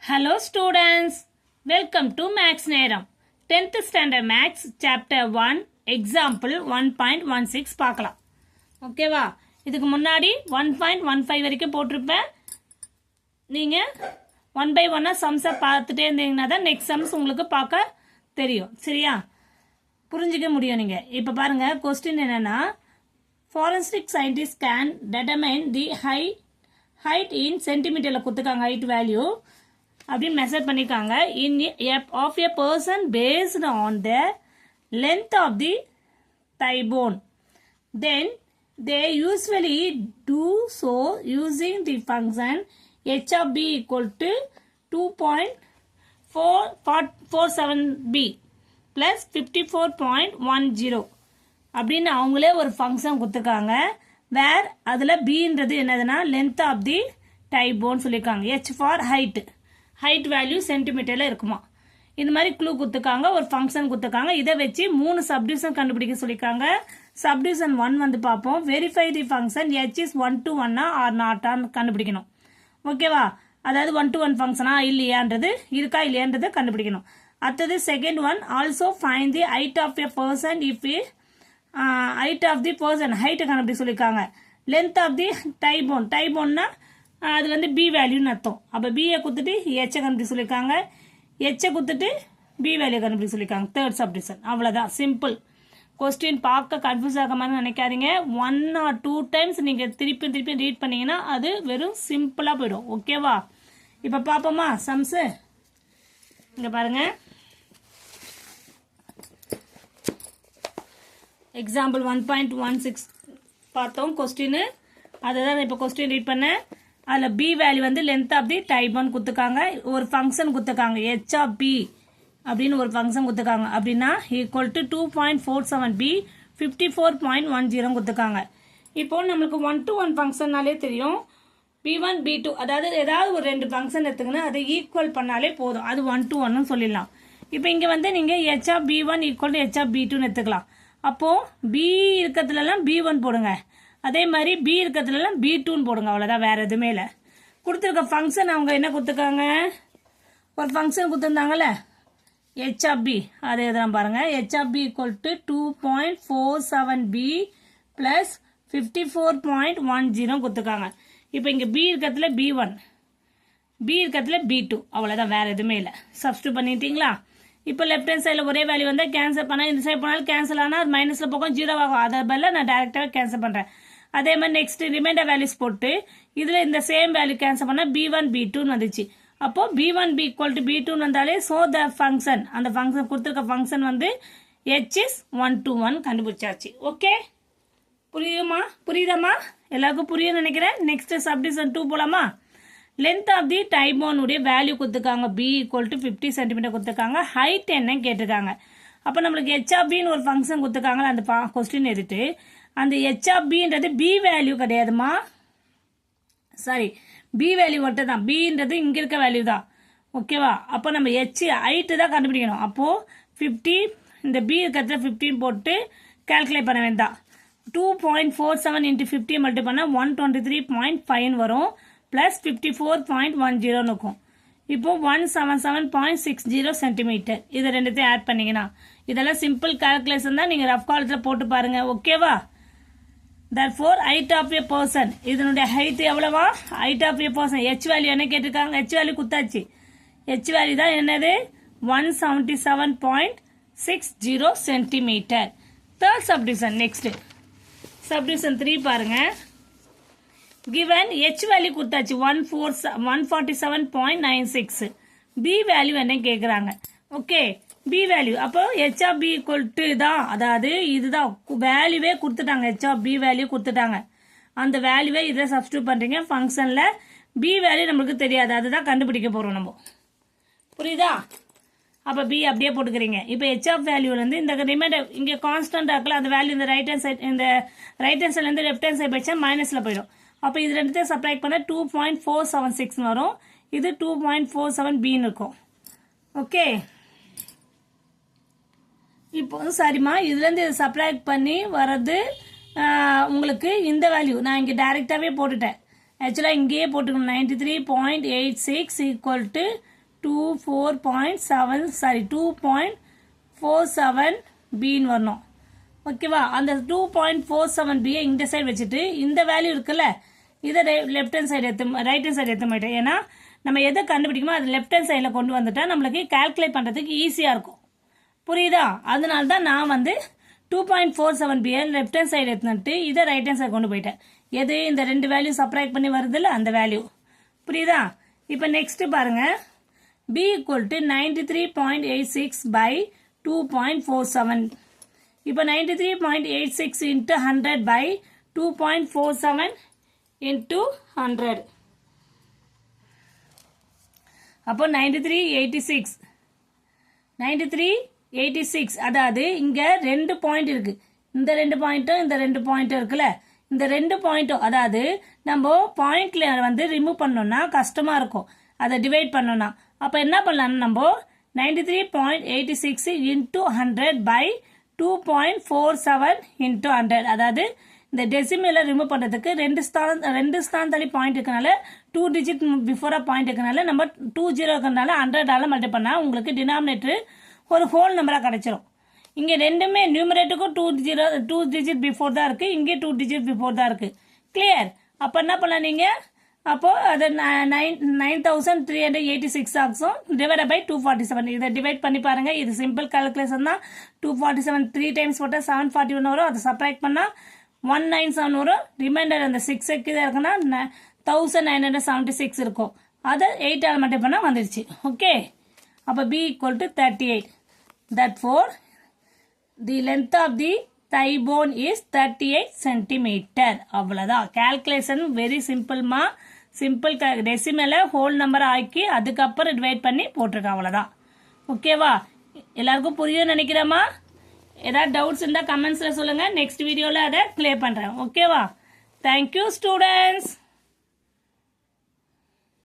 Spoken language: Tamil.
Hello students, welcome to Max நேரம் 10th standard Max chapter 1 example 1.16 பார்க்கலாம். ஓகேவா? இதுக்கு முன்னாடி 1.15 வரைக்கும் போட்டிருப்பேன். நீங்க 1 by 1 சம்ஸை பார்த்துட்டே இருந்தீங்கன்னா தான் நெக்ஸ்ட் சம்ஸ் உங்களுக்கு பார்க்க தெரியும். சரியா? புரிஞ்சிக்க முடியும் நீங்க. இப்போ பாருங்க கொஸ்டின் என்னன்னா forensic scientists can determine the height in centimeterல கொடுத்துருக்காங்க height value அப்படின்னு மெஷர் பண்ணிருக்காங்க of a person based on the length of the thigh bone. Then they usually do so using the function h of b equal to 2.447b plus 54.10 அப்படின்னு அவங்களே ஒரு ஃபங்க்ஷன் கொடுத்துருக்காங்க. வேர் அதில் பின்றது என்னதுன்னா லென்த் ஆஃப் தி டை போன் சொல்லியிருக்காங்க. h ஃபார் ஹைட் வேல்யூ சென்டிமீட்டரில் இருக்குமா. இந்த மாதிரி க்ளூ கொடுத்துருக்காங்க, ஒரு ஃபங்க்ஷன் கொடுத்துருக்காங்க. இதை வச்சு 3 சப்டிவிஷன் கண்டுபிடிக்க சொல்லியிருக்காங்க. சப்டிவிஷன் 1 வந்து பார்ப்போம். Verify the function h is 1 to 1 or நாட்டான்னு கண்டுபிடிக்கணும். ஓகேவா? அதாவது 1 to 1 ஃபங்க்ஷனா இல்லையான்றது இருக்கா இல்லையான்றதை கண்டுபிடிக்கணும். அடுத்தது second one also find the height of a person if height of the person ஹைட்டை கண்டுபிடிக்க சொல்லியிருக்காங்க. லென்த் ஆஃப் தி டைபோன்னா அது வந்து பி வேல்யூன்னு அர்த்தம். அப்போ பியை கொடுத்துட்டு ஹெச்சை கண்டுபிடிக்க சொல்லியிருக்காங்க, ஹெச்சை கொடுத்துட்டு பி வேல்யூ கண்டுபிடிக்க சொல்லியிருக்காங்க. Third subdivision. அவ்வளோதான், சிம்பிள். கொஸ்டின் பார்க்க கன்ஃபியூஸ் ஆக மாதிரி நினைக்காதீங்க. 1 or 2 டைம்ஸ் நீங்கள் திருப்பி ரீட் பண்ணீங்கன்னா அது வெறும் சிம்பிளாக போயிடும். ஓகேவா? இப்போ பார்ப்போமா சம்ஸு. இங்கே பாருங்க, எக்ஸாம்பிள் 1.16 பார்த்தோம் கொஸ்டின். அதுதான் இப்போ கொஸ்டின் ரீட் பண்ணேன். அதில் பி வேல்யூ வந்து லென்த் ஆஃப் தி டைபோன் கொடுத்துருக்காங்க. ஒரு ஃபங்க்ஷன் கொடுத்துருக்காங்க ஹெச் ஆஃப் பி அப்படின்னு ஒரு ஃபங்க்ஷன் கொடுத்துருக்காங்க. அப்படின்னா ஈக்குவல் டு 2.47b 54.10 கொடுத்துருக்காங்க. இப்போ நம்மளுக்கு 1 to 1 ஃபங்க்ஷன்னாலே தெரியும். b1 b2 அதாவது ஏதாவது ஒரு 2 ஃபங்க்ஷன் எடுத்துக்கணும், அதை ஈக்குவல் பண்ணாலே போதும். அது 1 to 1 சொல்லிடலாம். இப்போ இங்கே வந்து நீங்கள் h of b1 equal to h of b2 எடுத்துக்கலாம். அப்போது பி இருக்கிறதுலாம் b1 போடுங்க, அதே மாதிரி பி இருக்கிறதுலாம் b2 போடுங்க. அவ்வளோதான், வேற எதுவுமே இல்லை. கொடுத்துருக்க ஃபங்க்ஷன் அவங்க என்ன கொடுத்துருக்காங்க, ஒரு ஃபங்க்ஷன் கொடுத்துருந்தாங்கல்ல ஹெச் ஆஃப் பி, அதை எதுலாம் பாருங்கள். H of b equal to 2.47b plus 54.10 கொடுத்துருக்காங்க. இப்போ இங்கே பி இருக்கிறதுல b1, பி இருக்கிறதுல b2, அவ்வளோதான், வேற எதுவுமே இல்லை. சப்ஸ்டியூட் பண்ணிட்டீங்களா? இப்போ லெஃப்ட் ஹேண்ட் சைடில் ஒரே வேல்யூ வந்து கேன்சல் பண்ணால் இந்த சைடு போனாலும் கேன்சல் ஆனால் மைனஸில் போகும் 0 ஆகும். அதை பதில் நான் டேரெக்டாக கேன்சல் பண்ணுறேன். அதே மாதிரி நெக்ஸ்ட் ரிமைண்டர் வேல்யூஸ் போட்டு இதில் இந்த சேம் வேல்யூ கேன்சல் பண்ணால் b1 b2 வந்துச்சு. அப்போ b1 b equal to b2 வந்தாலே ஸோ த ஃபங்க்ஷன், அந்த ஃபங்க்ஷன் கொடுத்துருக்க ஃபங்க்ஷன் வந்து h இஸ் 1 to 1 கண்டுபிடிச்சாச்சு. ஓகே, புரியுதாம்மா? எல்லாருக்கும் புரியும்னு நினைக்கிறேன். நெக்ஸ்ட் சப்டிவிஷன் 2 போலாமா? லென்த் ஆஃப் தி டைபோன் உடைய வேல்யூ கொடுத்துருக்காங்க. பி ஈக்குவல் டு 50 சென்டிமீட்டர் கொடுத்துருக்காங்க. ஹைட் என்ன கேட்டிருக்காங்க. அப்போ நம்மளுக்கு ஹெச் ஆஃப் பின்னு ஒரு ஃபங்க்ஷன் கொடுத்துருக்காங்க. அந்த கொஸ்டின் எடுத்து அந்த ஹெச் ஆஃப் பின்றது பி வேல்யூ கிடையாதுமா, சாரி பி வேல்யூ மட்டும் தான். பின்றது இங்கே இருக்க வேல்யூ தான். ஓகேவா? அப்போ நம்ம ஹெச் ஹைட்டு தான் கண்டுபிடிக்கணும். அப்போது 50 இந்த பி இருக்கிறதுல 15 போட்டு கால்குலேட் பண்ண வேண்டாம். 2.47 × 50 மல்டிப்ளை பண்ணால் 123.5 வரும். ப்ளஸ் 54.10 இருக்கும். இப்போ 177.60 சென்டிமீட்டர். இதை ரெண்டுத்தையும் ஆட் பண்ணிங்கன்னா இதெல்லாம் சிம்பிள் கால்குலேஷன் தான். நீங்கள் ரஃப் காலத்தில் போட்டு பாருங்க. ஓகேவா? therefore height of a person, இதனுடைய ஹைட் எவ்வளவா? height of a person h value என்ன கேட்டிருக்காங்க? h வேல்யூ குத்தாச்சு. h வேல்யூ தான் என்னது? 177.60 centimetre. Third subdivision. Next subdivision 3 பாருங்க. given h வேல்யூ கொடுத்தாச்சு 147.96. b வேல்யூ என்ன கேட்குறாங்க? ஓகே, b வேல்யூ அப்போ h of b equal to தான், அதாவது இதுதான் வேல்யூவே கொடுத்துட்டாங்க. h ஆஃப் b வேல்யூ கொடுத்துட்டாங்க. அந்த வேல்யூவே இதில் சப்ஸ்டியூட் பண்ணுறீங்க. ஃபங்க்ஷனில் b வேல்யூ நம்மளுக்கு தெரியாது, அதுதான் கண்டுபிடிக்க போகிறோம் நம்ம. புரியுதா? அப்போ b அப்படியே போட்டுக்கிறீங்க. இப்போ h ஆஃப் வேல்யூலேருந்து இந்த ரிமைண்டர் இங்கே கான்ஸ்டன்ட் ஆக்கல, அந்த வேல்யூ இந்த ரைட் ஹேண்ட் சைட்லேருந்து லெஃப்ட் ஹேண்ட் சைட் போயிடுச்சா மைனஸில் போயிடும். அப்போ இது ரெண்டுத்தையும் சப்ராக்ட் பண்ண 2.476 வரும். இது 2.47bன்னு இருக்கும். ஓகே, இப்போ சரிம்மா, இதுலேருந்து இது சப்ராக்ட் பண்ணி வர்றது உங்களுக்கு இந்த வேல்யூ நான் இங்கே டைரெக்டாகவே போட்டுட்டேன். ஆக்சுவலாக இங்கேயே போட்டுக்கணும். 93.86 ஈக்குவல் டு 2.47 பின்னு வரணும். ஓகேவா? அந்த 2.47 பியை இந்த சைடு வச்சுட்டு இந்த வேல்யூ இருக்குல்ல, இதை left hand side right hand side எடுத்து மாட்டேன். ஏன்னா நம்ம எதை கண்டுபிடிக்குமோ அது லெஃப்ட் ஹேண்ட் சைடில் கொண்டு வந்துட்டா நம்மளுக்கு கால்குலேட் பண்ணுறதுக்கு ஈஸியாக இருக்கும். புரியுதா? அதனால தான் நான் 2.47 பியை லெஃப்ட் ஹேண்ட் சைடு எடுத்துட்டு இதை ரைட் ஹேண்ட் சைடு கொண்டு போயிட்டேன். எது இந்த ரெண்டு வேல்யூ சப்ராக்ட் பண்ணி வருதுல்ல அந்த வேல்யூ. புரியுதா? இப்போ நெக்ஸ்ட் பாருங்க, b = 93.86 by 2.47. இப்போ 93.86 into 100 by 2.47 into 100. அப்போ 9386 அதாவது இங்க ரெண்டு பாயிண்ட் இருக்கு. இந்த ரெண்டு பாயிண்ட்டும் இந்த ரெண்டு பாயிண்ட்டும் இருக்குல்ல, இந்த ரெண்டு பாயிண்ட்டும் அதாவது நம்ம பாயிண்ட்ல ரிமூவ் பண்ணோம்னா கஷ்டமா இருக்கும் அதை டிவைட் பண்ணோம்னா. அப்ப என்ன பண்ணலாம், நம்ம 93.86 into 100 by 2.47 into 100. அதாவது இந்த டெசிமலை ரிமூவ் பண்றதுக்கு ரெண்டு ஸ்தானம் தள்ளி பாயிண்ட் இருக்கனால 2 டிஜிட் பிஃபோரா பாயிண்ட் இருக்கனால நம்ம 20 இருக்கனால 100 மல்டிப்ளை பண்ணா உங்களுக்கு டினாமினேட்டர் ஒரு ஹோல் நம்பரா கிடைச்சிரும். இங்க ரெண்டுமே நியூமரேட்டருக்கும் 2 டிஜிட் பிஃபோர் தான் இருக்கு, இங்கே 2 டிஜிட் பிஃபோர் தான் இருக்கு. கிளியர்? அப்ப என்ன பண்ணலாம் நீங்க, அப்போ அது 9386 ஆகும் டிவைட் பை 247. இதை டிவைட் பண்ணி பாருங்க. இது சிம்பிள் கால்குலேஷன் தான். 247 3 டைம்ஸ் போட்டா 741 வரும். அதை சப்ராக்ட் பண்ணா 197 வரும். ரிமைண்டர் அந்த 6 இருக்குன்னா 1976 இருக்கும். அதை 8 ஆல் மல்டிப்ளை பண்ணா வந்துருச்சு. ஓகே, அப்ப b = 38. Therefore, the length of the thigh bone is 38 centimeter. அவ்வளவுதான். கால்குலேஷன் வெரி சிம்பிள்மா. சிம்பிள் டெசிமலை ஹோல் நம்பர் ஆக்கி அதுக்கப்புறம் டிவைட் பண்ணி போட்டிருக்கேன். அவ்வளவுதான். ஓகேவா? எல்லாருக்கும் புரியும் நினைக்கிறேமா? ஏதாவது டவுட்ஸ் இருந்தா கமெண்ட்ஸ்ல சொல்லுங்க. நெக்ஸ்ட் வீடியோல அதை கிளியர் பண்றேன். ஓகேவா? Thank you students.